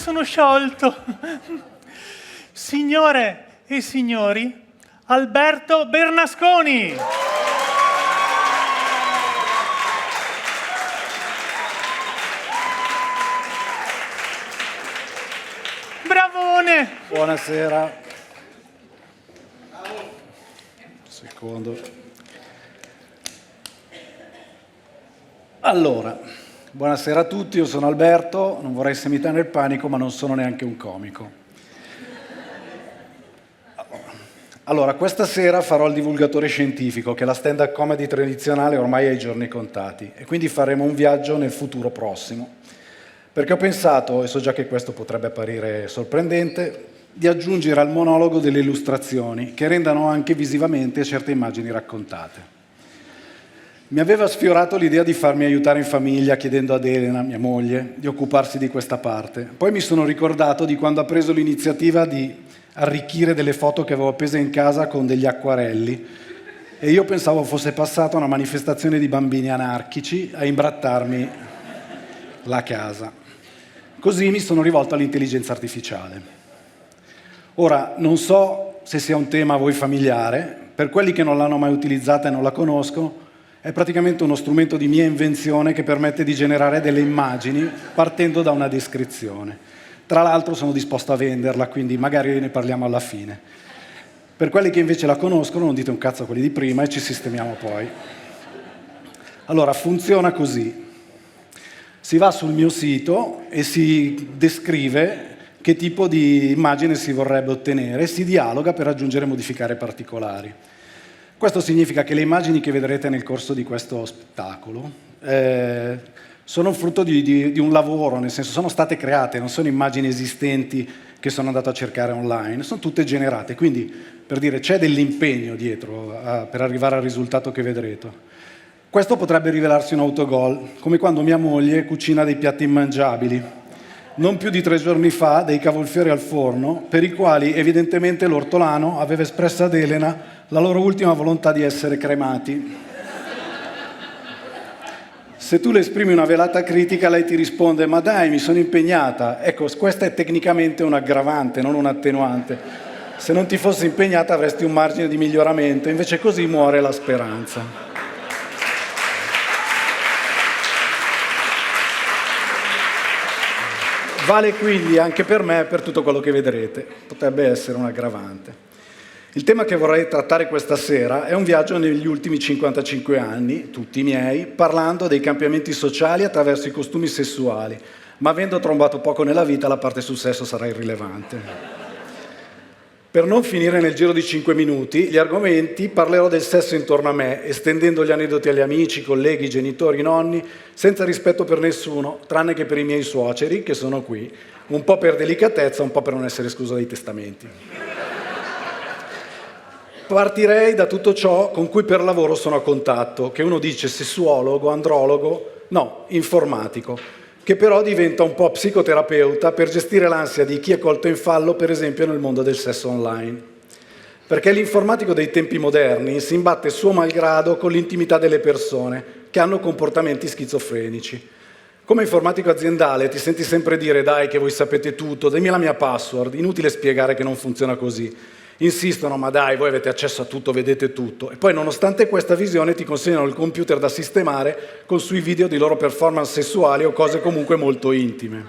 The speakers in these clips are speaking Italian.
sono sciolto. Signore e signori, Alberto Bernasconi. Bravone. Buonasera. Secondo. Allora, buonasera a tutti, io sono Alberto, non vorrei semitare il panico, ma non sono neanche un comico. Allora, questa sera farò il divulgatore scientifico, che la stand-up comedy tradizionale ormai ha i giorni contati, e quindi faremo un viaggio nel futuro prossimo. Perché ho pensato, e so già che questo potrebbe apparire sorprendente, di aggiungere al monologo delle illustrazioni che rendano anche visivamente certe immagini raccontate. Mi aveva sfiorato l'idea di farmi aiutare in famiglia chiedendo ad Elena, mia moglie, di occuparsi di questa parte. Poi mi sono ricordato di quando ha preso l'iniziativa di arricchire delle foto che avevo appese in casa con degli acquarelli e io pensavo fosse passata una manifestazione di bambini anarchici a imbrattarmi la casa. Così mi sono rivolto all'intelligenza artificiale. Ora, non so se sia un tema a voi familiare, per quelli che non l'hanno mai utilizzata e non la conoscono, è praticamente uno strumento di mia invenzione che permette di generare delle immagini partendo da una descrizione. Tra l'altro sono disposto a venderla, quindi magari ne parliamo alla fine. Per quelli che invece la conoscono, non dite un cazzo a quelli di prima e ci sistemiamo poi. Allora, funziona così. Si va sul mio sito e si descrive che tipo di immagine si vorrebbe ottenere e si dialoga per aggiungere e modificare particolari. Questo significa che le immagini che vedrete nel corso di questo spettacolo sono frutto di un lavoro, nel senso sono state create, non sono immagini esistenti che sono andato a cercare online, sono tutte generate, quindi per dire c'è dell'impegno dietro per arrivare al risultato che vedrete. Questo potrebbe rivelarsi un autogol, come quando mia moglie cucina dei piatti immangiabili. Non più di 3 giorni fa, dei cavolfiori al forno, per i quali evidentemente l'ortolano aveva espresso ad Elena la loro ultima volontà di essere cremati. Se tu le esprimi una velata critica, lei ti risponde: ma dai, mi sono impegnata. Ecco, questa è tecnicamente un aggravante, non un attenuante. Se non ti fossi impegnata avresti un margine di miglioramento, invece così muore la speranza. Vale quindi anche per me e per tutto quello che vedrete. Potrebbe essere un aggravante. Il tema che vorrei trattare questa sera è un viaggio negli ultimi 55 anni, tutti miei, parlando dei cambiamenti sociali attraverso i costumi sessuali, ma avendo trombato poco nella vita la parte sul sesso sarà irrilevante. Per non finire nel giro di 5 minuti, gli argomenti parlerò del sesso intorno a me, estendendo gli aneddoti agli amici, colleghi, genitori, nonni, senza rispetto per nessuno, tranne che per i miei suoceri, che sono qui, un po' per delicatezza, un po' per non essere escluso dai testamenti. Partirei da tutto ciò con cui per lavoro sono a contatto, che uno dice sessuologo, andrologo, no, informatico, che però diventa un po' psicoterapeuta per gestire l'ansia di chi è colto in fallo, per esempio nel mondo del sesso online. Perché l'informatico dei tempi moderni si imbatte suo malgrado con l'intimità delle persone che hanno comportamenti schizofrenici. Come informatico aziendale ti senti sempre dire: dai che voi sapete tutto, dammi la mia password, inutile spiegare che non funziona così. Insistono: ma dai, voi avete accesso a tutto, vedete tutto. E poi, nonostante questa visione, ti consegnano il computer da sistemare con sui video di loro performance sessuali o cose comunque molto intime.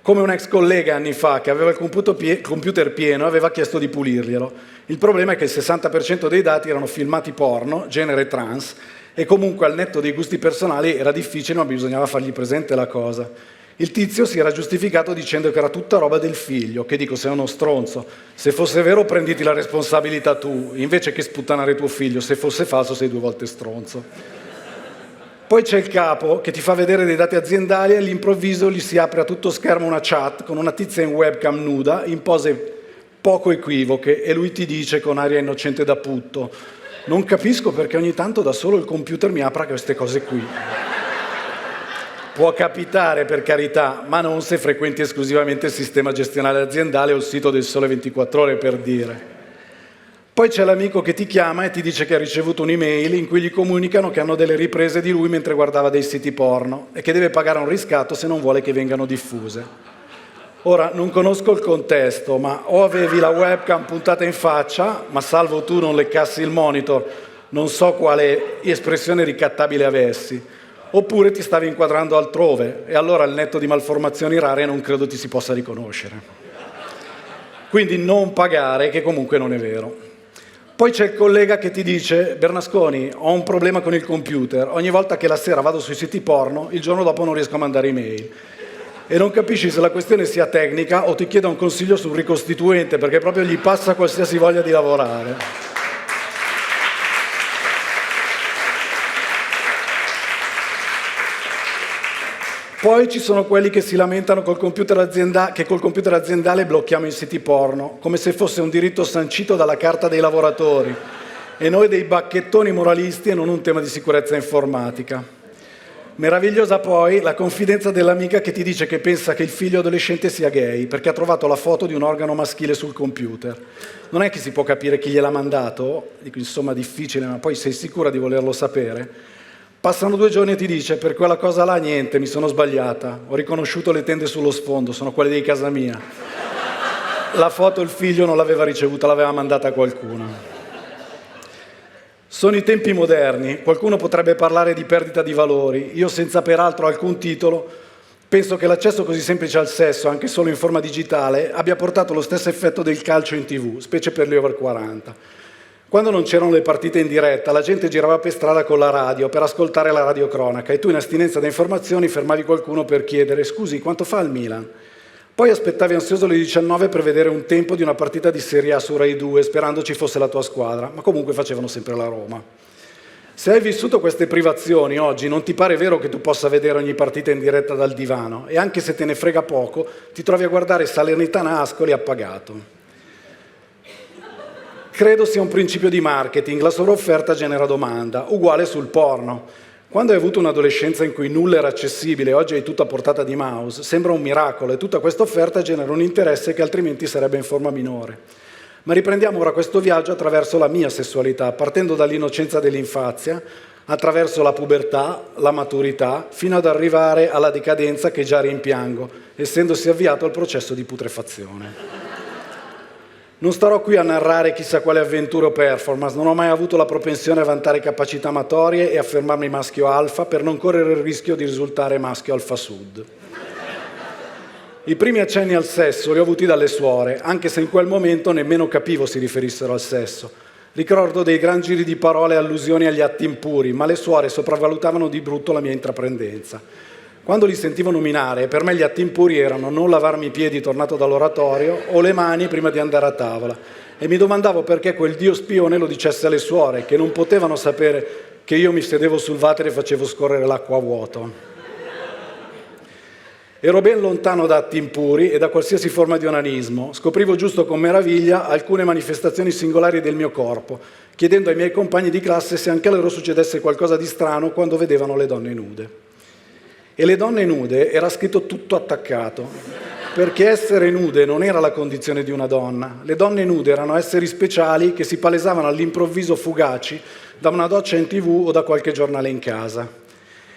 Come un ex collega anni fa che aveva il computer pieno e aveva chiesto di pulirglielo. Il problema è che il 60% dei dati erano filmati porno, genere trans, e comunque al netto dei gusti personali era difficile, ma bisognava fargli presente la cosa. Il tizio si era giustificato dicendo che era tutta roba del figlio, che dico, sei uno stronzo. Se fosse vero prenditi la responsabilità tu, invece che sputtanare tuo figlio. Se fosse falso sei 2 volte stronzo. Poi c'è il capo che ti fa vedere dei dati aziendali e all'improvviso gli si apre a tutto schermo una chat con una tizia in webcam nuda, in pose poco equivoche, e lui ti dice con aria innocente da putto: non capisco perché ogni tanto da solo il computer mi apra queste cose qui. Può capitare, per carità, ma non se frequenti esclusivamente il sistema gestionale aziendale o il sito del Sole 24 Ore, per dire. Poi c'è l'amico che ti chiama e ti dice che ha ricevuto un'email in cui gli comunicano che hanno delle riprese di lui mentre guardava dei siti porno e che deve pagare un riscatto se non vuole che vengano diffuse. Ora, non conosco il contesto, ma o avevi la webcam puntata in faccia, ma salvo tu non leccassi il monitor, non so quale espressione ricattabile avessi, oppure ti stavi inquadrando altrove e allora al netto di malformazioni rare non credo ti si possa riconoscere. Quindi non pagare, che comunque non è vero. Poi c'è il collega che ti dice: Bernasconi, ho un problema con il computer, ogni volta che la sera vado sui siti porno, il giorno dopo non riesco a mandare email. E non capisci se la questione sia tecnica o ti chieda un consiglio sul ricostituente, perché proprio gli passa qualsiasi voglia di lavorare. Poi ci sono quelli che si lamentano che col computer aziendale blocchiamo i siti porno, come se fosse un diritto sancito dalla Carta dei lavoratori, e noi dei bacchettoni moralisti e non un tema di sicurezza informatica. Meravigliosa poi la confidenza dell'amica che ti dice che pensa che il figlio adolescente sia gay perché ha trovato la foto di un organo maschile sul computer. Non è che si può capire chi gliel'ha mandato, dico insomma difficile, ma poi sei sicura di volerlo sapere? Passano 2 giorni e ti dice: per quella cosa là niente, mi sono sbagliata, ho riconosciuto le tende sullo sfondo, sono quelle di casa mia. La foto il figlio non l'aveva ricevuta, l'aveva mandata a qualcuno. Sono i tempi moderni, qualcuno potrebbe parlare di perdita di valori, io senza peraltro alcun titolo penso che l'accesso così semplice al sesso, anche solo in forma digitale, abbia portato lo stesso effetto del calcio in TV, specie per gli over 40. Quando non c'erano le partite in diretta, la gente girava per strada con la radio per ascoltare la radiocronaca e tu in astinenza da informazioni fermavi qualcuno per chiedere: scusi, quanto fa il Milan? Poi aspettavi ansioso le 19 per vedere un tempo di una partita di Serie A su Rai 2, sperando ci fosse la tua squadra, ma comunque facevano sempre la Roma. Se hai vissuto queste privazioni oggi, non ti pare vero che tu possa vedere ogni partita in diretta dal divano, e anche se te ne frega poco, ti trovi a guardare Salernitana Ascoli appagato. Credo sia un principio di marketing, la sovrofferta genera domanda, uguale sul porno. Quando hai avuto un'adolescenza in cui nulla era accessibile e oggi hai tutto a portata di mouse, sembra un miracolo e tutta questa offerta genera un interesse che altrimenti sarebbe in forma minore. Ma riprendiamo ora questo viaggio attraverso la mia sessualità, partendo dall'innocenza dell'infanzia, attraverso la pubertà, la maturità, fino ad arrivare alla decadenza che già rimpiango, essendosi avviato il processo di putrefazione. Non starò qui a narrare chissà quale avventura o performance, non ho mai avuto la propensione a vantare capacità amatorie e affermarmi maschio alfa per non correre il rischio di risultare maschio alfa sud. I primi accenni al sesso li ho avuti dalle suore, anche se in quel momento nemmeno capivo si riferissero al sesso. Ricordo dei gran giri di parole e allusioni agli atti impuri, ma le suore sopravvalutavano di brutto la mia intraprendenza. Quando li sentivo nominare, per me gli atti impuri erano non lavarmi i piedi tornato dall'oratorio o le mani prima di andare a tavola. E mi domandavo perché quel dio spione lo dicesse alle suore, che non potevano sapere che io mi sedevo sul water e facevo scorrere l'acqua a vuoto. Ero ben lontano da atti impuri e da qualsiasi forma di onanismo. Scoprivo giusto con meraviglia alcune manifestazioni singolari del mio corpo, chiedendo ai miei compagni di classe se anche a loro succedesse qualcosa di strano quando vedevano le donne nude. E le donne nude era scritto tutto attaccato, perché essere nude non era la condizione di una donna. Le donne nude erano esseri speciali che si palesavano all'improvviso fugaci da una doccia in TV o da qualche giornale in casa.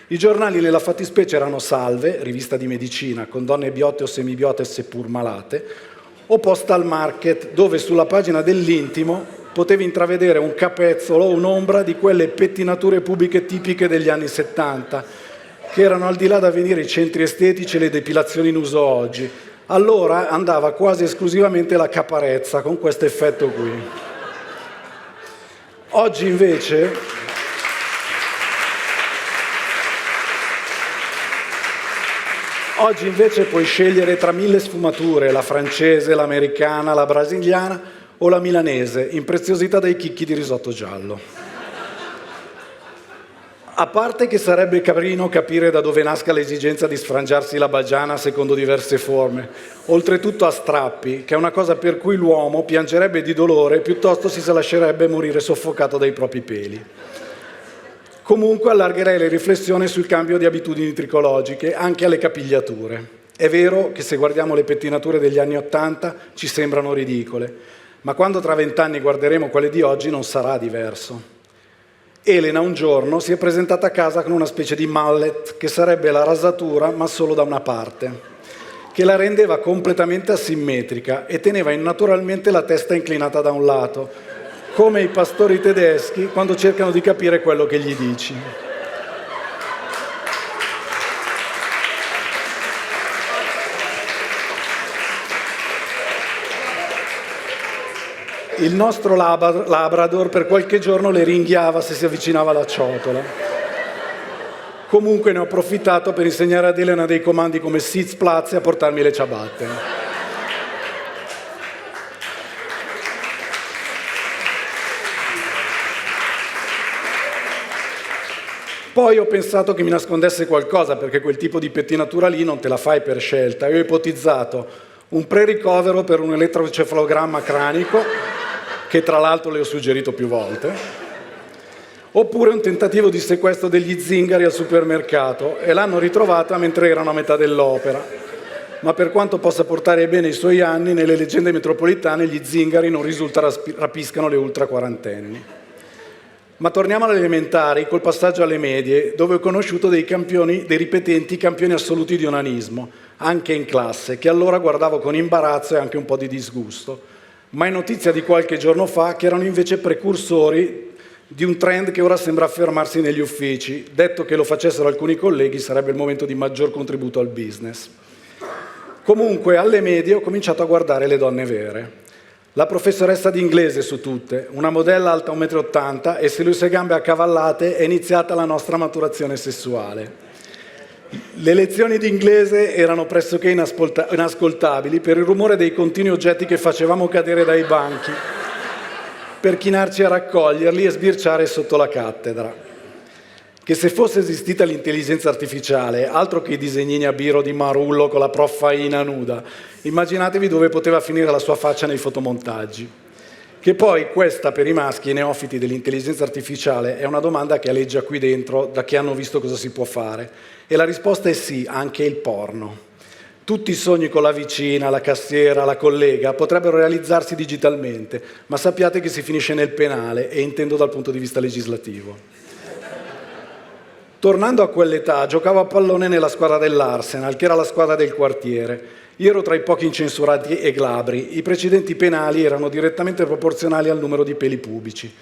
I giornali nella fattispecie erano Salve, rivista di medicina con donne biote o semibiote seppur malate, o Postal Market, dove sulla pagina dell'intimo potevi intravedere un capezzolo o un'ombra di quelle pettinature pubiche tipiche degli anni 70, che erano al di là da venire i centri estetici e le depilazioni in uso oggi. Allora andava quasi esclusivamente la caparezza, con questo effetto qui. Oggi invece puoi scegliere tra 1000 sfumature, la francese, l'americana, la brasiliana o la milanese, impreziosita dai chicchi di risotto giallo. A parte che sarebbe carino capire da dove nasca l'esigenza di sfrangiarsi la bagiana secondo diverse forme, oltretutto a strappi, che è una cosa per cui l'uomo piangerebbe di dolore piuttosto si lascerebbe morire soffocato dai propri peli. Comunque allargherei le riflessioni sul cambio di abitudini tricologiche anche alle capigliature. È vero che se guardiamo le pettinature degli anni '80 ci sembrano ridicole, ma quando tra 20 anni guarderemo quelle di oggi non sarà diverso. Elena un giorno si è presentata a casa con una specie di mallet che sarebbe la rasatura ma solo da una parte. che la rendeva completamente asimmetrica e teneva naturalmente la testa inclinata da un lato, come i pastori tedeschi quando cercano di capire quello che gli dici. Il nostro Labrador per qualche giorno le ringhiava se si avvicinava alla ciotola. Comunque ne ho approfittato per insegnare ad Elena dei comandi come Sitz, Platz e a portarmi le ciabatte. Poi ho pensato che mi nascondesse qualcosa, perché quel tipo di pettinatura lì non te la fai per scelta. E ho ipotizzato un pre-ricovero per un elettrocefalogramma cranico, che tra l'altro le ho suggerito più volte, oppure un tentativo di sequestro degli zingari al supermercato, e l'hanno ritrovata mentre erano a metà dell'opera. Ma per quanto possa portare bene i suoi anni, nelle leggende metropolitane gli zingari non risulta rapiscano le ultra quarantenni. Ma torniamo alle elementari col passaggio alle medie, dove ho conosciuto dei ripetenti campioni assoluti di onanismo, anche in classe, che allora guardavo con imbarazzo e anche un po' di disgusto. Ma è notizia di qualche giorno fa che erano invece precursori di un trend che ora sembra affermarsi negli uffici. Detto che lo facessero alcuni colleghi, sarebbe il momento di maggior contributo al business. Comunque, alle medie ho cominciato a guardare le donne vere. La professoressa di inglese su tutte, una modella alta 1,80 m e se le sue gambe accavallate è iniziata la nostra maturazione sessuale. Le lezioni di inglese erano pressoché inascoltabili per il rumore dei continui oggetti che facevamo cadere dai banchi, per chinarci a raccoglierli e sbirciare sotto la cattedra. Che se fosse esistita l'intelligenza artificiale, altro che i disegnini a biro di Marullo con la prof Faina nuda, immaginatevi dove poteva finire la sua faccia nei fotomontaggi. Che poi questa, per i maschi neofiti dell'intelligenza artificiale, è una domanda che aleggia qui dentro da che hanno visto cosa si può fare. E la risposta è sì, anche il porno. Tutti i sogni con la vicina, la cassiera, la collega potrebbero realizzarsi digitalmente, ma sappiate che si finisce nel penale, e intendo dal punto di vista legislativo. Tornando a quell'età, giocavo a pallone nella squadra dell'Arsenal, che era la squadra del quartiere. Io ero tra i pochi incensurati e glabri. I precedenti penali erano direttamente proporzionali al numero di peli pubici.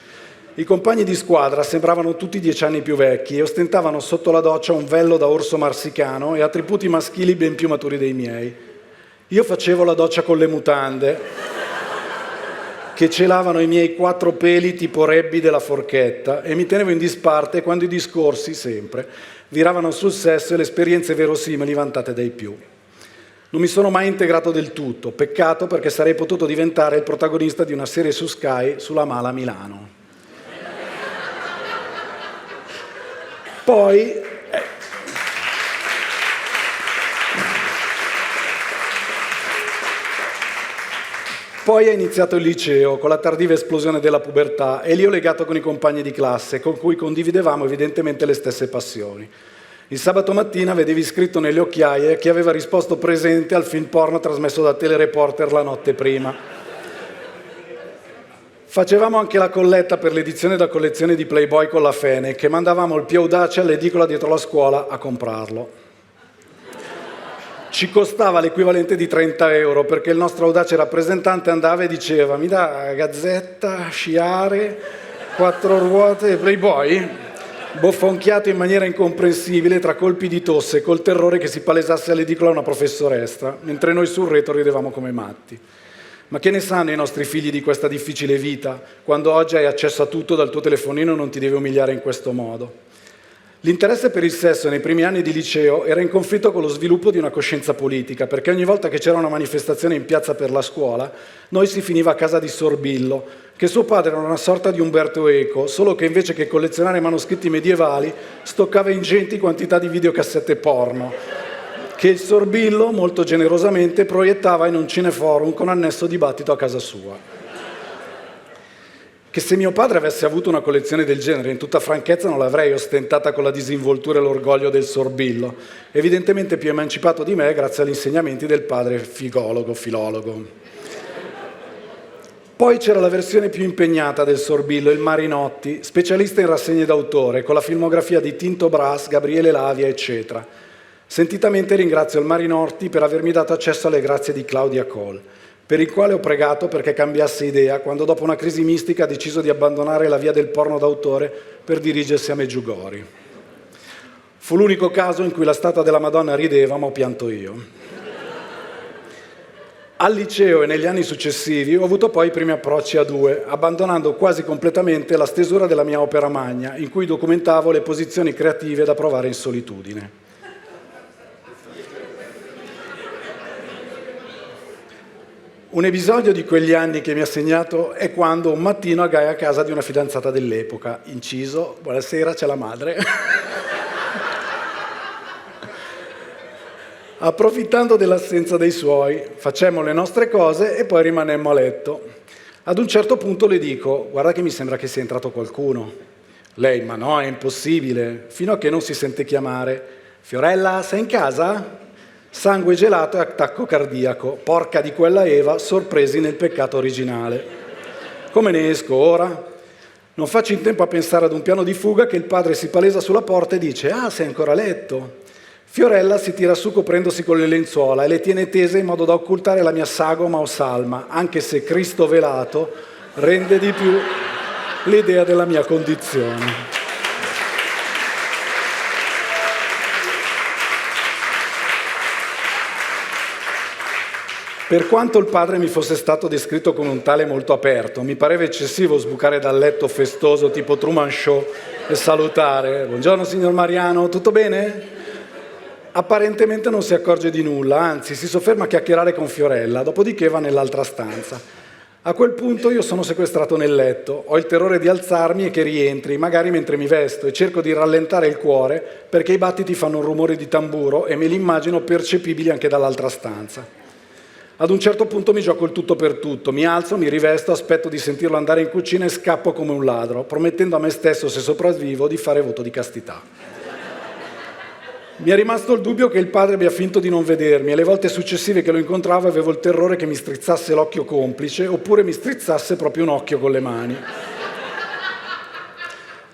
I compagni di squadra sembravano tutti 10 anni più vecchi e ostentavano sotto la doccia un vello da orso marsicano e attributi maschili ben più maturi dei miei. Io facevo la doccia con le mutande, che celavano i miei 4 peli tipo Rebbi della forchetta, e mi tenevo in disparte quando i discorsi, sempre, viravano sul sesso e le esperienze verosimili vantate dai più. Non mi sono mai integrato del tutto, peccato, perché sarei potuto diventare il protagonista di una serie su Sky sulla Mala Milano. Poi è iniziato il liceo, con la tardiva esplosione della pubertà, e lì ho legato con i compagni di classe, con cui condividevamo evidentemente le stesse passioni. Il sabato mattina vedevi scritto nelle occhiaie chi aveva risposto presente al film porno trasmesso da Telereporter la notte prima. Facevamo anche la colletta per l'edizione da collezione di Playboy con la Fene, che mandavamo il più audace all'edicola dietro la scuola a comprarlo. Ci costava l'equivalente di 30 euro, perché il nostro audace rappresentante andava e diceva: mi dà Gazzetta, Sciare, 4 ruote e Playboy? Boffonchiato in maniera incomprensibile tra colpi di tosse, col terrore che si palesasse all'edicola una professoressa, mentre noi sul retro ridevamo come matti. Ma che ne sanno i nostri figli di questa difficile vita, quando oggi hai accesso a tutto dal tuo telefonino e non ti devi umiliare in questo modo? L'interesse per il sesso nei primi anni di liceo era in conflitto con lo sviluppo di una coscienza politica, perché ogni volta che c'era una manifestazione in piazza per la scuola, noi si finiva a casa di Sorbillo, che suo padre era una sorta di Umberto Eco, solo che invece che collezionare manoscritti medievali, stoccava ingenti quantità di videocassette porno, che il Sorbillo, molto generosamente, proiettava in un cineforum con annesso dibattito a casa sua. Che se mio padre avesse avuto una collezione del genere, in tutta franchezza non l'avrei ostentata con la disinvoltura e l'orgoglio del Sorbillo, evidentemente più emancipato di me grazie agli insegnamenti del padre filologo. Poi c'era la versione più impegnata del Sorbillo, il Marinotti, specialista in rassegne d'autore, con la filmografia di Tinto Brass, Gabriele Lavia, eccetera. Sentitamente ringrazio il Marinorti per avermi dato accesso alle grazie di Claudia Cole, per il quale ho pregato perché cambiasse idea quando dopo una crisi mistica ha deciso di abbandonare la via del porno d'autore per dirigersi a Meggiugori. Fu l'unico caso in cui la statua della Madonna rideva, ma ho pianto io. Al liceo e negli anni successivi ho avuto poi i primi approcci a due, abbandonando quasi completamente la stesura della mia opera magna, in cui documentavo le posizioni creative da provare in solitudine. Un episodio di quegli anni che mi ha segnato è quando un mattino agai a casa di una fidanzata dell'epoca, inciso, buonasera, c'è la madre. Approfittando dell'assenza dei suoi, facemmo le nostre cose e poi rimanemmo a letto. Ad un certo punto le dico: guarda che mi sembra che sia entrato qualcuno. Lei: ma no, è impossibile, fino a che non si sente chiamare: Fiorella, sei in casa? Sangue gelato e attacco cardiaco, porca di quella Eva, sorpresi nel peccato originale. Come ne esco ora? Non faccio in tempo a pensare ad un piano di fuga che il padre si palesa sulla porta e dice: ah, sei ancora a letto? Fiorella si tira su coprendosi con le lenzuola e le tiene tese in modo da occultare la mia sagoma o salma, anche se Cristo velato rende di più l'idea della mia condizione. Per quanto il padre mi fosse stato descritto come un tale molto aperto, mi pareva eccessivo sbucare dal letto festoso tipo Truman Show e salutare: buongiorno signor Mariano, tutto bene? Apparentemente non si accorge di nulla, anzi si sofferma a chiacchierare con Fiorella, dopodiché va nell'altra stanza. A quel punto io sono sequestrato nel letto, ho il terrore di alzarmi e che rientri, magari mentre mi vesto, e cerco di rallentare il cuore perché i battiti fanno un rumore di tamburo e me li immagino percepibili anche dall'altra stanza. Ad un certo punto mi gioco il tutto per tutto, mi alzo, mi rivesto, aspetto di sentirlo andare in cucina e scappo come un ladro, promettendo a me stesso, se sopravvivo, di fare voto di castità. Mi è rimasto il dubbio che il padre abbia finto di non vedermi e le volte successive che lo incontravo avevo il terrore che mi strizzasse l'occhio complice oppure mi strizzasse proprio un occhio con le mani.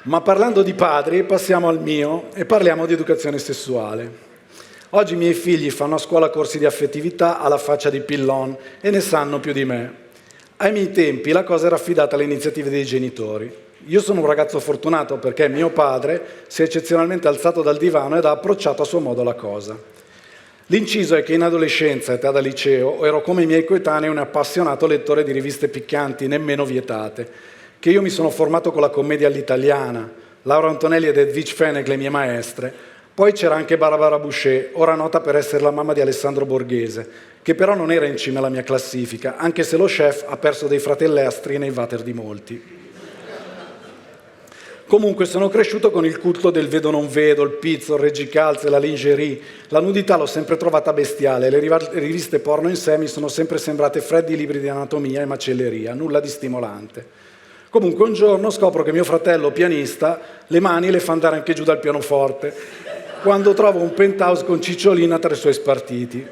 Ma parlando di padri, passiamo al mio e parliamo di educazione sessuale. Oggi i miei figli fanno a scuola corsi di affettività alla faccia di Pillon e ne sanno più di me. Ai miei tempi la cosa era affidata alle iniziative dei genitori. Io sono un ragazzo fortunato perché mio padre si è eccezionalmente alzato dal divano ed ha approcciato a suo modo la cosa. L'inciso è che in adolescenza e età da liceo ero come i miei coetanei un appassionato lettore di riviste piccanti, nemmeno vietate, che io mi sono formato con la commedia all'italiana, Laura Antonelli ed Edwige Fenech, le mie maestre. Poi c'era anche Barbara Boucher, ora nota per essere la mamma di Alessandro Borghese, che però non era in cima alla mia classifica, anche se lo chef ha perso dei fratellastri nei water di molti. Comunque sono cresciuto con il culto del vedo non vedo, il pizzo, il reggicalze, la lingerie. La nudità l'ho sempre trovata bestiale, le riviste porno in sé mi sono sempre sembrate freddi libri di anatomia e macelleria, nulla di stimolante. Comunque un giorno scopro che mio fratello pianista le mani le fa andare anche giù dal pianoforte, quando trovo un penthouse con Cicciolina tra i suoi spartiti.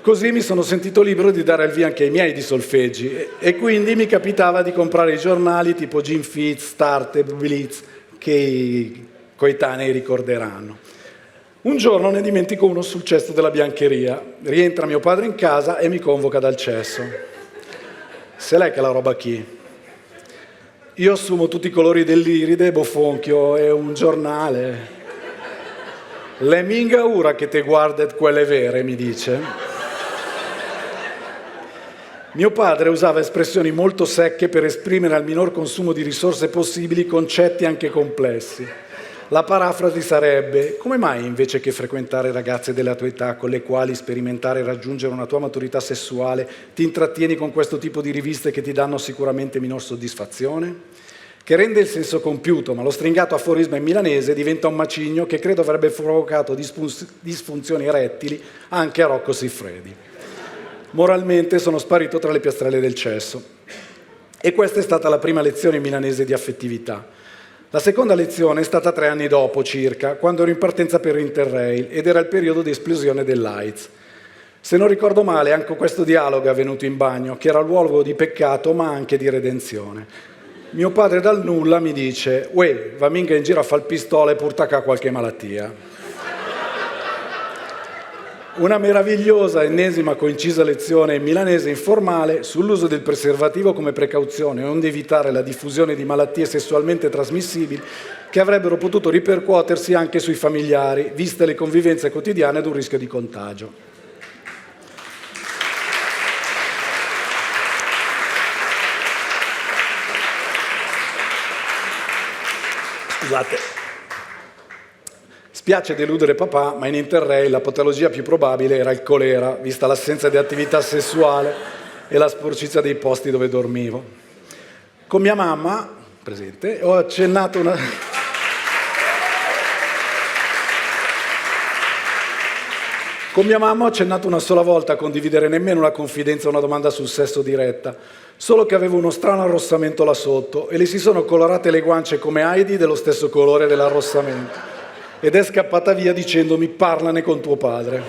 Così mi sono sentito libero di dare il via anche ai miei di solfeggi e quindi mi capitava di comprare i giornali tipo Jim Fitz, Start e Blitz che i coetanei ricorderanno. Un giorno ne dimentico uno sul cesto della biancheria. Rientra mio padre in casa e mi convoca dal cesso. Se lei che la roba chi? Io assumo tutti i colori dell'iride, bofonchio e un giornale. Le minga ura che te guardet quelle vere, mi dice. Mio padre usava espressioni molto secche per esprimere al minor consumo di risorse possibili concetti anche complessi. La parafrasi sarebbe: come mai invece che frequentare ragazze della tua età con le quali sperimentare e raggiungere una tua maturità sessuale ti intrattieni con questo tipo di riviste che ti danno sicuramente minor soddisfazione? Che rende il senso compiuto, ma lo stringato aforisma in milanese diventa un macigno che credo avrebbe provocato disfunzioni erettili anche a Rocco Siffredi. Moralmente sono sparito tra le piastrelle del cesso. E questa è stata la prima lezione milanese di affettività. La seconda lezione è stata 3 anni dopo circa, quando ero in partenza per Interrail ed era il periodo di esplosione dell'AIDS. Se non ricordo male, anche questo dialogo è avvenuto in bagno, che era luogo di peccato ma anche di redenzione. Mio padre dal nulla mi dice: uè, va minga in giro a far pistola e porta a qualche malattia. Una meravigliosa ennesima coincisa lezione milanese informale sull'uso del preservativo come precauzione, onde evitare la diffusione di malattie sessualmente trasmissibili che avrebbero potuto ripercuotersi anche sui familiari, viste le convivenze quotidiane ad un rischio di contagio. Scusate. Spiace deludere papà, ma in Interrail la patologia più probabile era il colera, vista l'assenza di attività sessuale e la sporcizia dei posti dove dormivo. Con mia mamma, presente, ho accennato una... Con mia mamma ho accennato una sola volta a condividere nemmeno una confidenza o una domanda sul sesso diretta, solo che avevo uno strano arrossamento là sotto e le si sono colorate le guance come Heidi dello stesso colore dell'arrossamento. Ed è scappata via dicendomi: parlane con tuo padre.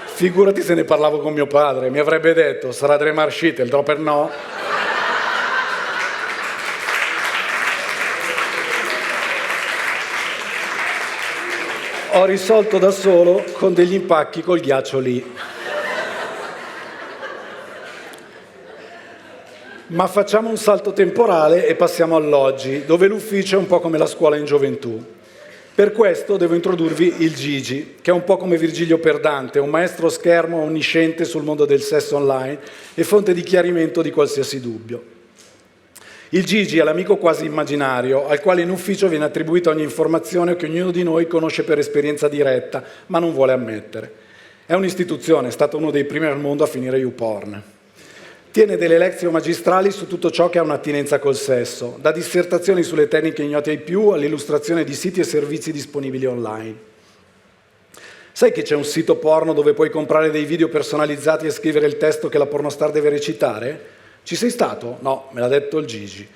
Figurati se ne parlavo con mio padre, mi avrebbe detto: sarà Dre Marshit, il dropper no. Ho risolto da solo con degli impacchi col ghiaccio lì. Ma facciamo un salto temporale e passiamo all'oggi, dove l'ufficio è un po' come la scuola in gioventù. Per questo devo introdurvi il Gigi, che è un po' come Virgilio Perdante, un maestro schermo onnisciente sul mondo del sesso online e fonte di chiarimento di qualsiasi dubbio. Il Gigi è l'amico quasi immaginario, al quale in ufficio viene attribuita ogni informazione che ognuno di noi conosce per esperienza diretta, ma non vuole ammettere. È un'istituzione, è stato uno dei primi al mondo a finire YouPorn. Tiene delle lezioni magistrali su tutto ciò che ha un'attinenza col sesso, da dissertazioni sulle tecniche ignote ai più all'illustrazione di siti e servizi disponibili online. Sai che c'è un sito porno dove puoi comprare dei video personalizzati e scrivere il testo che la pornostar deve recitare? Ci sei stato? No, me l'ha detto il Gigi.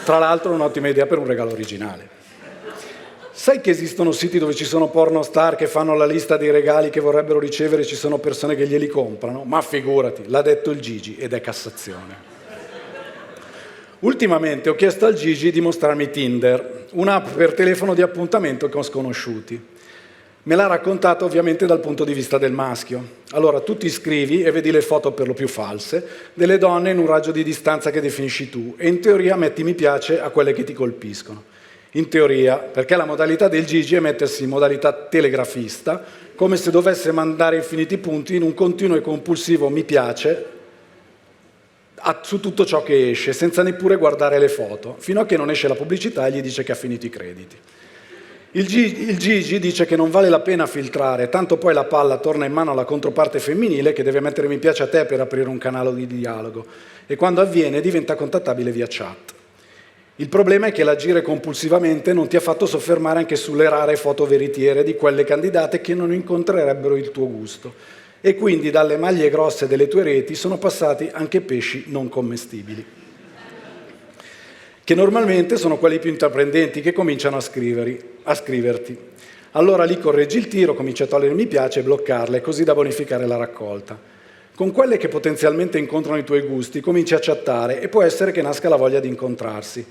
Tra l'altro è un'ottima idea per un regalo originale. Sai che esistono siti dove ci sono pornostar che fanno la lista dei regali che vorrebbero ricevere e ci sono persone che glieli comprano? Ma figurati, l'ha detto il Gigi ed è Cassazione. Ultimamente ho chiesto al Gigi di mostrarmi Tinder, un'app per telefono di appuntamento con sconosciuti. Me l'ha raccontato ovviamente dal punto di vista del maschio. Allora tu ti iscrivi e vedi le foto per lo più false delle donne in un raggio di distanza che definisci tu e in teoria metti mi piace a quelle che ti colpiscono. In teoria, perché la modalità del Gigi è mettersi in modalità telegrafista, come se dovesse mandare infiniti punti in un continuo e compulsivo mi piace su tutto ciò che esce, senza neppure guardare le foto, fino a che non esce la pubblicità e gli dice che ha finito i crediti. Il Gigi dice che non vale la pena filtrare, tanto poi la palla torna in mano alla controparte femminile che deve mettere mi piace a te per aprire un canale di dialogo e quando avviene diventa contattabile via chat. Il problema è che l'agire compulsivamente non ti ha fatto soffermare anche sulle rare foto veritiere di quelle candidate che non incontrerebbero il tuo gusto e quindi dalle maglie grosse delle tue reti sono passati anche pesci non commestibili, che normalmente sono quelli più intraprendenti che cominciano a scriverti. Allora lì correggi il tiro, cominci a togliere mi piace e bloccarle, così da bonificare la raccolta. Con quelle che potenzialmente incontrano i tuoi gusti cominci a chattare e può essere che nasca la voglia di incontrarsi.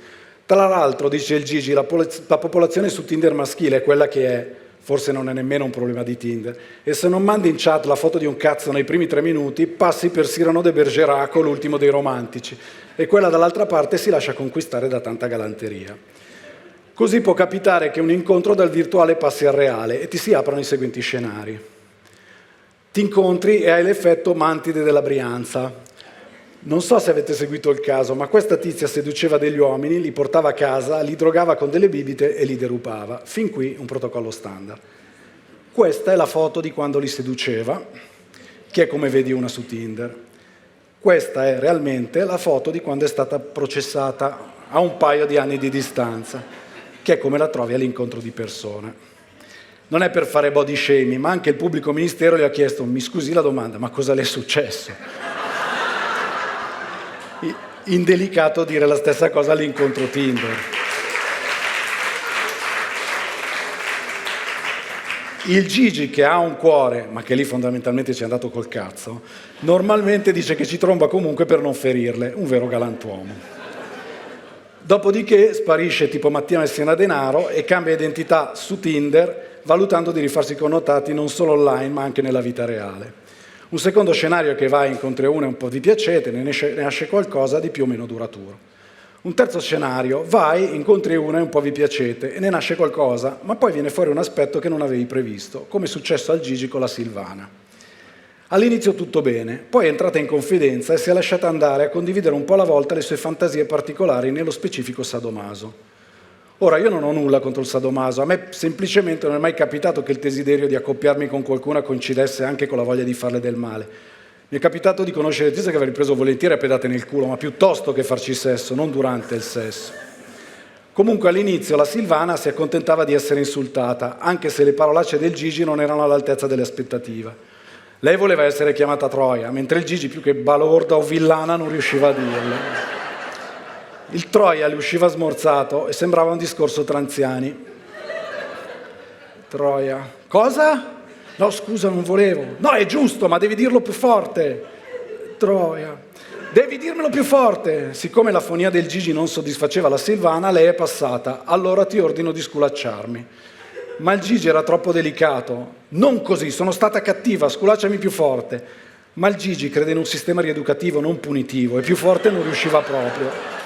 Tra l'altro, dice il Gigi, la popolazione su Tinder maschile è quella che è, forse non è nemmeno un problema di Tinder, e se non mandi in chat la foto di un cazzo nei primi 3 minuti, passi per Cyrano de Bergerac, l'ultimo dei romantici, e quella dall'altra parte si lascia conquistare da tanta galanteria. Così può capitare che un incontro dal virtuale passi al reale e ti si aprono i seguenti scenari. Ti incontri e hai l'effetto Mantide della Brianza. Non so se avete seguito il caso, ma questa tizia seduceva degli uomini, li portava a casa, li drogava con delle bibite e li derubava. Fin qui un protocollo standard. Questa è la foto di quando li seduceva, che è come vedi una su Tinder. Questa è realmente la foto di quando è stata processata a un paio di anni di distanza, che è come la trovi all'incontro di persone. Non è per fare body shaming, ma anche il pubblico ministero gli ha chiesto: mi scusi la domanda, ma cosa le è successo? Indelicato dire la stessa cosa all'incontro Tinder. Il Gigi, che ha un cuore, ma che lì fondamentalmente ci è andato col cazzo, normalmente dice che ci tromba comunque per non ferirle, un vero galantuomo. Dopodiché sparisce tipo Mattia Messina Denaro e cambia identità su Tinder valutando di rifarsi connotati non solo online ma anche nella vita reale. Un secondo scenario è che vai, incontri una e un po' vi piacete, ne nasce qualcosa di più o meno duraturo. Un terzo scenario, vai, incontri una e un po' vi piacete e ne nasce qualcosa, ma poi viene fuori un aspetto che non avevi previsto, come è successo al Gigi con la Silvana. All'inizio tutto bene, poi è entrata in confidenza e si è lasciata andare a condividere un po' alla volta le sue fantasie particolari, nello specifico sadomaso. Ora, io non ho nulla contro il sadomaso, a me semplicemente non è mai capitato che il desiderio di accoppiarmi con qualcuno coincidesse anche con la voglia di farle del male. Mi è capitato di conoscere tizie che avrei preso volentieri a pedate nel culo, ma piuttosto che farci sesso, non durante il sesso. Comunque all'inizio la Silvana si accontentava di essere insultata, anche se le parolacce del Gigi non erano all'altezza delle aspettative. Lei voleva essere chiamata Troia, mentre il Gigi più che balorda o villana non riusciva a dirlo. Il Troia le usciva smorzato e sembrava un discorso tra anziani. Troia. Cosa? No, scusa, non volevo. No, è giusto, ma devi dirlo più forte. Troia. Devi dirmelo più forte. Siccome la fonia del Gigi non soddisfaceva la Silvana, lei è passata. Allora ti ordino di sculacciarmi. Ma il Gigi era troppo delicato. Non così, sono stata cattiva, sculacciami più forte. Ma il Gigi crede in un sistema rieducativo non punitivo e più forte non riusciva proprio.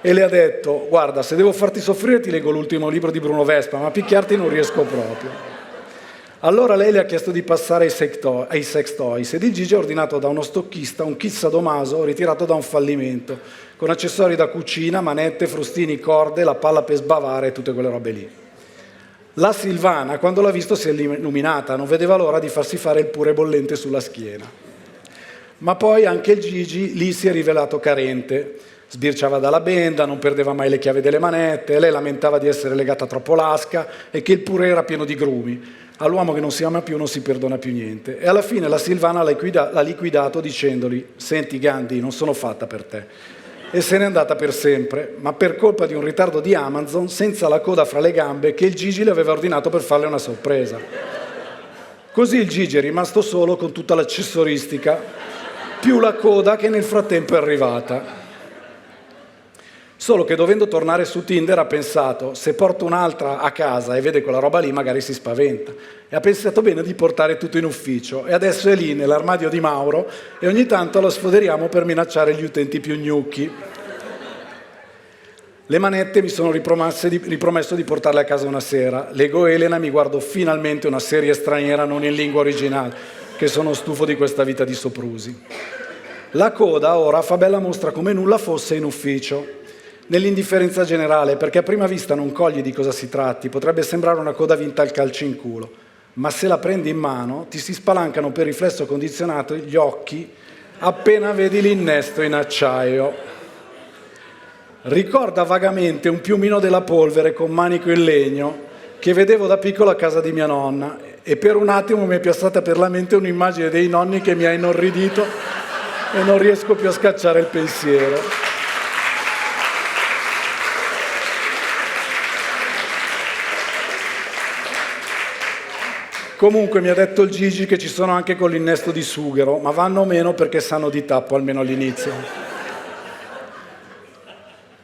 E le ha detto, guarda, se devo farti soffrire ti leggo l'ultimo libro di Bruno Vespa, ma picchiarti non riesco proprio. Allora lei le ha chiesto di passare ai sex toys ed il Gigi ha ordinato da uno stocchista un kit sadomaso ritirato da un fallimento, con accessori da cucina, manette, frustini, corde, la palla per sbavare e tutte quelle robe lì. La Silvana, quando l'ha visto, si è illuminata, non vedeva l'ora di farsi fare il pure bollente sulla schiena. Ma poi anche il Gigi lì si è rivelato carente. Sbirciava dalla benda, non perdeva mai le chiavi delle manette, lei lamentava di essere legata troppo lasca e che il pure era pieno di grumi. All'uomo che non si ama più non si perdona più niente. E alla fine la Silvana l'ha liquidato dicendogli «Senti Gandhi, non sono fatta per te». E se n'è andata per sempre, ma per colpa di un ritardo di Amazon, senza la coda fra le gambe che il Gigi le aveva ordinato per farle una sorpresa. Così il Gigi è rimasto solo con tutta l'accessoristica, più la coda che nel frattempo è arrivata. Solo che dovendo tornare su Tinder ha pensato, se porto un'altra a casa e vede quella roba lì magari si spaventa. E ha pensato bene di portare tutto in ufficio e adesso è lì nell'armadio di Mauro e ogni tanto lo sfoderiamo per minacciare gli utenti più gnocchi. Le manette mi sono ripromesso di portarle a casa una sera. Leggo Elena e mi guardo finalmente una serie straniera non in lingua originale, che sono stufo di questa vita di soprusi. La coda ora fa bella mostra come nulla fosse in ufficio. Nell'indifferenza generale, perché a prima vista non cogli di cosa si tratti, potrebbe sembrare una coda vinta al calcio in culo, ma se la prendi in mano ti si spalancano per riflesso condizionato gli occhi appena vedi l'innesto in acciaio. Ricorda vagamente un piumino della polvere con manico in legno che vedevo da piccolo a casa di mia nonna e per un attimo mi è passata per la mente un'immagine dei nonni che mi ha inorridito e non riesco più a scacciare il pensiero. Comunque mi ha detto il Gigi che ci sono anche con l'innesto di sughero, ma vanno meno perché sanno di tappo, almeno all'inizio.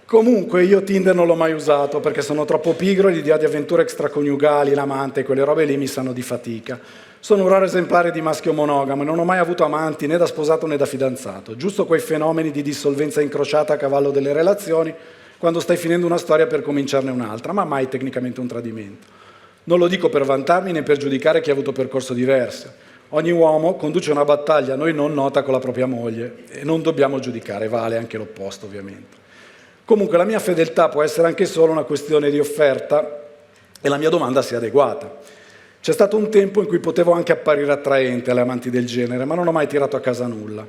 Comunque io Tinder non l'ho mai usato perché sono troppo pigro e l'idea di avventure extraconiugali, l'amante, quelle robe lì mi sanno di fatica. Sono un raro esemplare di maschio monogamo e non ho mai avuto amanti né da sposato né da fidanzato. Giusto quei fenomeni di dissolvenza incrociata a cavallo delle relazioni quando stai finendo una storia per cominciarne un'altra, ma mai tecnicamente un tradimento. Non lo dico per vantarmi né per giudicare chi ha avuto percorso diverso. Ogni uomo conduce una battaglia a noi non nota con la propria moglie e non dobbiamo giudicare, vale anche l'opposto ovviamente. Comunque la mia fedeltà può essere anche solo una questione di offerta e la mia domanda sia adeguata. C'è stato un tempo in cui potevo anche apparire attraente alle amanti del genere, ma non ho mai tirato a casa nulla.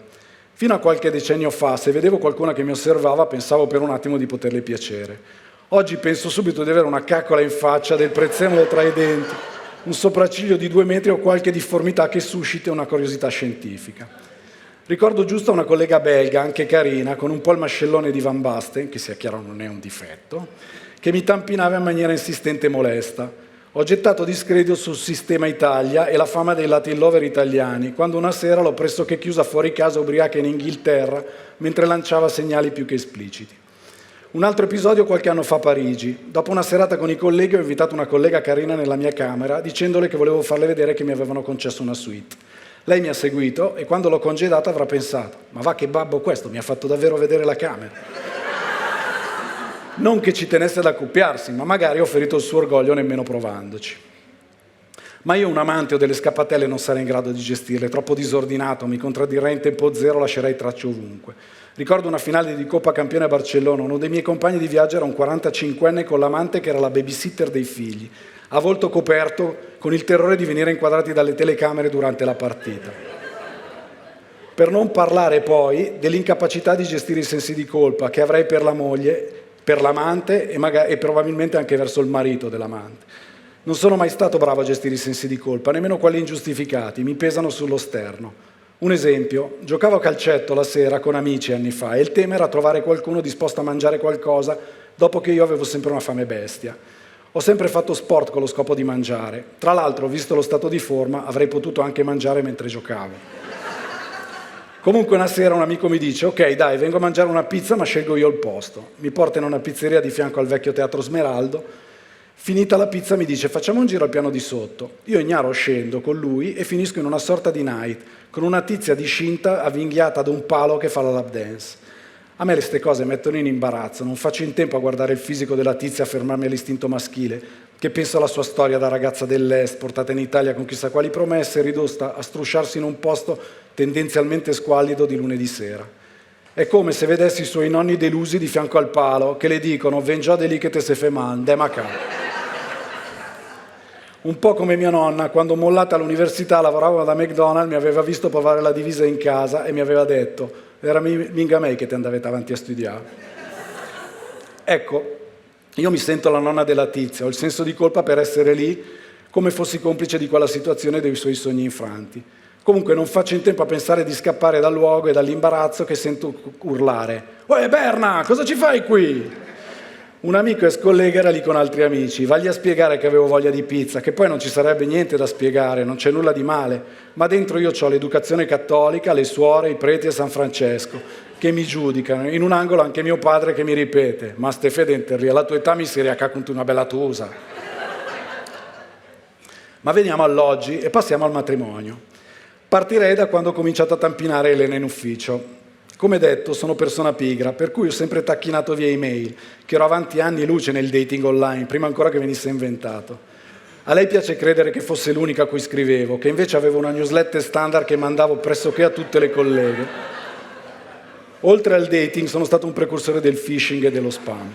Fino a qualche decennio fa, se vedevo qualcuna che mi osservava, pensavo per un attimo di poterle piacere. Oggi penso subito di avere una caccola in faccia, del prezzemolo tra i denti, un sopracciglio di 2 metri o qualche difformità che suscita una curiosità scientifica. Ricordo giusto una collega belga, anche carina, con un po' il mascellone di Van Basten, che sia chiaro non è un difetto, che mi tampinava in maniera insistente e molesta. Ho gettato discredito sul sistema Italia e la fama dei Latin lover italiani, quando una sera l'ho pressoché chiusa fuori casa ubriaca in Inghilterra, mentre lanciava segnali più che espliciti. Un altro episodio qualche anno fa a Parigi. Dopo una serata con i colleghi ho invitato una collega carina nella mia camera dicendole che volevo farle vedere che mi avevano concesso una suite. Lei mi ha seguito e quando l'ho congedata avrà pensato: ma va che babbo questo, mi ha fatto davvero vedere la camera. Non che ci tenesse ad accoppiarsi, ma magari ho ferito il suo orgoglio nemmeno provandoci. Ma io un amante o delle scappatelle non sarei in grado di gestirle, troppo disordinato, mi contraddirei in tempo zero, lascerei tracce ovunque. Ricordo una finale di Coppa Campione a Barcellona, uno dei miei compagni di viaggio era un 45enne con l'amante che era la babysitter dei figli, a volto coperto con il terrore di venire inquadrati dalle telecamere durante la partita. Per non parlare poi dell'incapacità di gestire i sensi di colpa che avrei per la moglie, per l'amante e probabilmente anche verso il marito dell'amante. Non sono mai stato bravo a gestire i sensi di colpa, nemmeno quelli ingiustificati, mi pesano sullo sterno. Un esempio, giocavo a calcetto la sera con amici anni fa e il tema era trovare qualcuno disposto a mangiare qualcosa dopo che io avevo sempre una fame bestia. Ho sempre fatto sport con lo scopo di mangiare. Tra l'altro, visto lo stato di forma, avrei potuto anche mangiare mentre giocavo. Comunque una sera un amico mi dice: ok dai, vengo a mangiare una pizza ma scelgo io il posto. Mi porta in una pizzeria di fianco al vecchio teatro Smeraldo. Finita la pizza mi dice: facciamo un giro al piano di sotto. Io ignaro scendo con lui e finisco in una sorta di night con una tizia discinta avvinghiata da un palo che fa la lap dance. A me queste cose mettono in imbarazzo, non faccio in tempo a guardare il fisico della tizia e a fermarmi all'istinto maschile, che penso alla sua storia da ragazza dell'Est, portata in Italia con chissà quali promesse e ridotta a strusciarsi in un posto tendenzialmente squallido di lunedì sera. È come se vedessi i suoi nonni delusi di fianco al palo, che le dicono: ven già de lì che te se fe man, de macà. Un po' come mia nonna, quando mollata all'università lavoravo da McDonald's, mi aveva visto provare la divisa in casa e mi aveva detto: era minga me che ti andavate avanti a studiare. Ecco, io mi sento la nonna della tizia, ho il senso di colpa per essere lì come fossi complice di quella situazione e dei suoi sogni infranti. Comunque non faccio in tempo a pensare di scappare dal luogo e dall'imbarazzo che sento urlare: «Uè Berna, cosa ci fai qui?» Un amico e scollega era lì con altri amici, vagli a spiegare che avevo voglia di pizza, che poi non ci sarebbe niente da spiegare, non c'è nulla di male, ma dentro io ho l'educazione cattolica, le suore, i preti e San Francesco, che mi giudicano, in un angolo anche mio padre che mi ripete: «Ma ste fedenterli, alla tua età mi si riacca con una bella tusa». Ma veniamo all'oggi e passiamo al matrimonio. Partirei da quando ho cominciato a tampinare Elena in ufficio. Come detto, sono persona pigra, per cui ho sempre tacchinato via email, che ero avanti anni luce nel dating online, prima ancora che venisse inventato. A lei piace credere che fosse l'unica a cui scrivevo, che invece avevo una newsletter standard che mandavo pressoché a tutte le colleghe. Oltre al dating, sono stato un precursore del phishing e dello spam.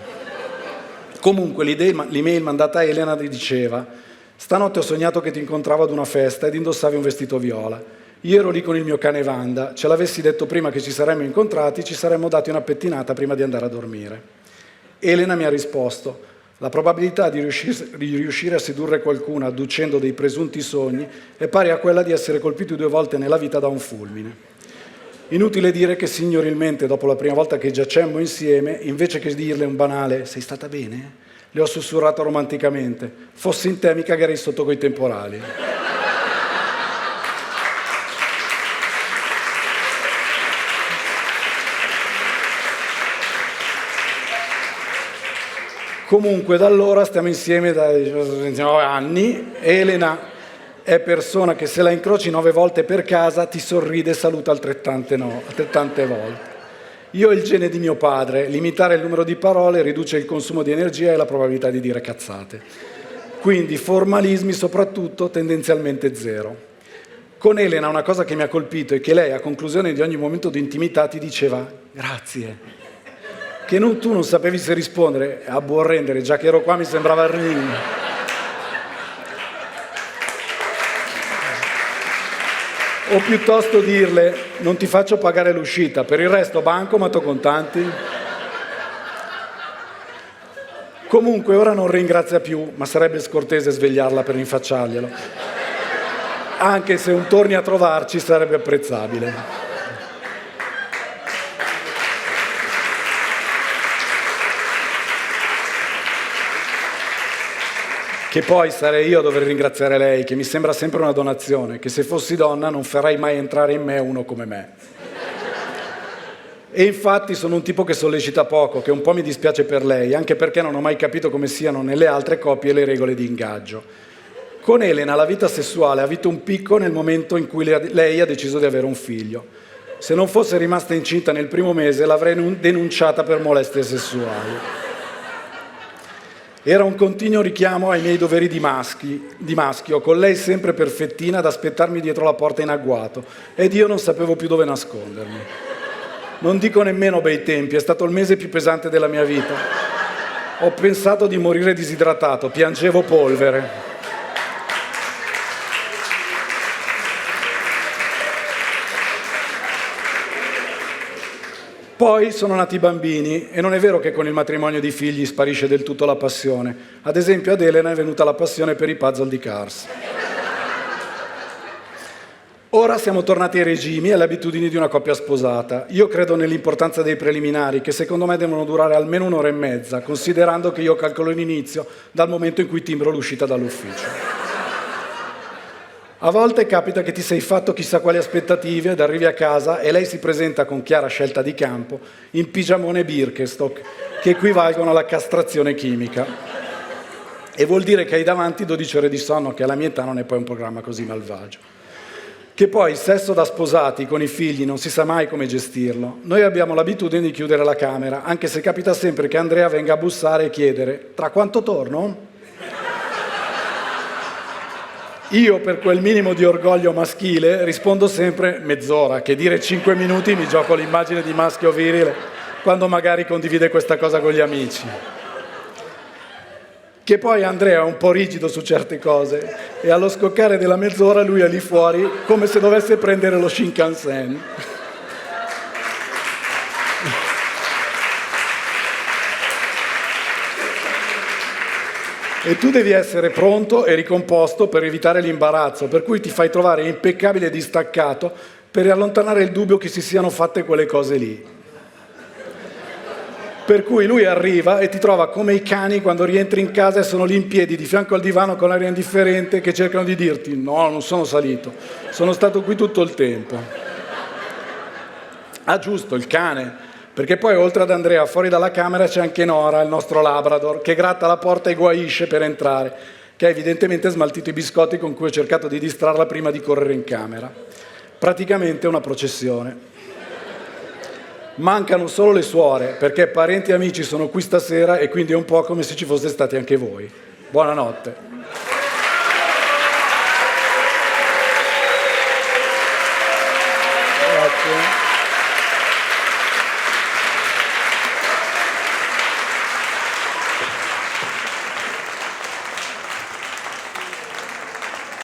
Comunque, l'email mandata a Elena diceva: «Stanotte ho sognato che ti incontravo ad una festa ed indossavi un vestito viola. Io ero lì con il mio cane Wanda, ce l'avessi detto prima che ci saremmo incontrati, ci saremmo dati una pettinata prima di andare a dormire». Elena mi ha risposto: «La probabilità di riuscire a sedurre qualcuno adducendo dei presunti sogni è pari a quella di essere colpiti 2 volte nella vita da un fulmine». Inutile dire che signorilmente, dopo la prima volta che giacemmo insieme, invece che dirle un banale «sei stata bene?», le ho sussurrato romanticamente: «fossi in te mi cagherei sotto coi temporali». Comunque da allora stiamo insieme da 9 anni. Elena è persona che se la incroci 9 volte per casa ti sorride e saluta altrettante volte. Io ho il gene di mio padre: limitare il numero di parole riduce il consumo di energia e la probabilità di dire cazzate. Quindi formalismi soprattutto tendenzialmente zero. Con Elena una cosa che mi ha colpito è che lei a conclusione di ogni momento di intimità ti diceva «grazie». Che tu non sapevi se rispondere, a buon rendere, già che ero qua mi sembrava il ring. O piuttosto dirle: non ti faccio pagare l'uscita, per il resto bancomat o contanti? Comunque ora non ringrazia più, ma sarebbe scortese svegliarla per rinfacciarglielo. Anche se un torni a trovarci sarebbe apprezzabile. Che poi sarei io a dover ringraziare lei, che mi sembra sempre una donazione, che se fossi donna non farei mai entrare in me uno come me. E infatti sono un tipo che sollecita poco, che un po' mi dispiace per lei, anche perché non ho mai capito come siano nelle altre coppie le regole di ingaggio. Con Elena la vita sessuale ha avuto un picco nel momento in cui lei ha deciso di avere un figlio. Se non fosse rimasta incinta nel primo mese l'avrei denunciata per molestie sessuali. Era un continuo richiamo ai miei doveri di maschio, con lei sempre perfettina ad aspettarmi dietro la porta in agguato, ed io non sapevo più dove nascondermi. Non dico nemmeno bei tempi, è stato il mese più pesante della mia vita. Ho pensato di morire disidratato, piangevo polvere. Poi sono nati i bambini e non è vero che con il matrimonio di figli sparisce del tutto la passione. Ad esempio ad Elena è venuta la passione per i puzzle di Cars. Ora siamo tornati ai regimi e alle abitudini di una coppia sposata. Io credo nell'importanza dei preliminari, che secondo me devono durare almeno un'ora e mezza, considerando che io calcolo l'inizio dal momento in cui timbro l'uscita dall'ufficio. A volte capita che ti sei fatto chissà quali aspettative ed arrivi a casa e lei si presenta con chiara scelta di campo in pigiamone Birkenstock, che equivalgono alla castrazione chimica. E vuol dire che hai davanti 12 ore di sonno, che alla mia età non è poi un programma così malvagio. Che poi il sesso da sposati con i figli non si sa mai come gestirlo. Noi abbiamo l'abitudine di chiudere la camera, anche se capita sempre che Andrea venga a bussare e chiedere «Tra quanto torno?» Io, per quel minimo di orgoglio maschile, rispondo sempre mezz'ora, che dire 5 minuti mi gioco l'immagine di maschio virile quando magari condivide questa cosa con gli amici. Che poi Andrea è un po' rigido su certe cose e allo scoccare della mezz'ora lui è lì fuori come se dovesse prendere lo Shinkansen. E tu devi essere pronto e ricomposto per evitare l'imbarazzo, per cui ti fai trovare impeccabile e distaccato per allontanare il dubbio che si siano fatte quelle cose lì. Per cui lui arriva e ti trova come i cani quando rientri in casa e sono lì in piedi di fianco al divano con aria indifferente che cercano di dirti «No, non sono salito, sono stato qui tutto il tempo». Ah, giusto, il cane. Perché poi oltre ad Andrea fuori dalla camera c'è anche Nora, il nostro Labrador, che gratta la porta e guaisce per entrare, che ha evidentemente smaltito i biscotti con cui ho cercato di distrarla prima di correre in camera. Praticamente una processione. Mancano solo le suore, perché parenti e amici sono qui stasera e quindi è un po' come se ci foste stati anche voi. Buonanotte.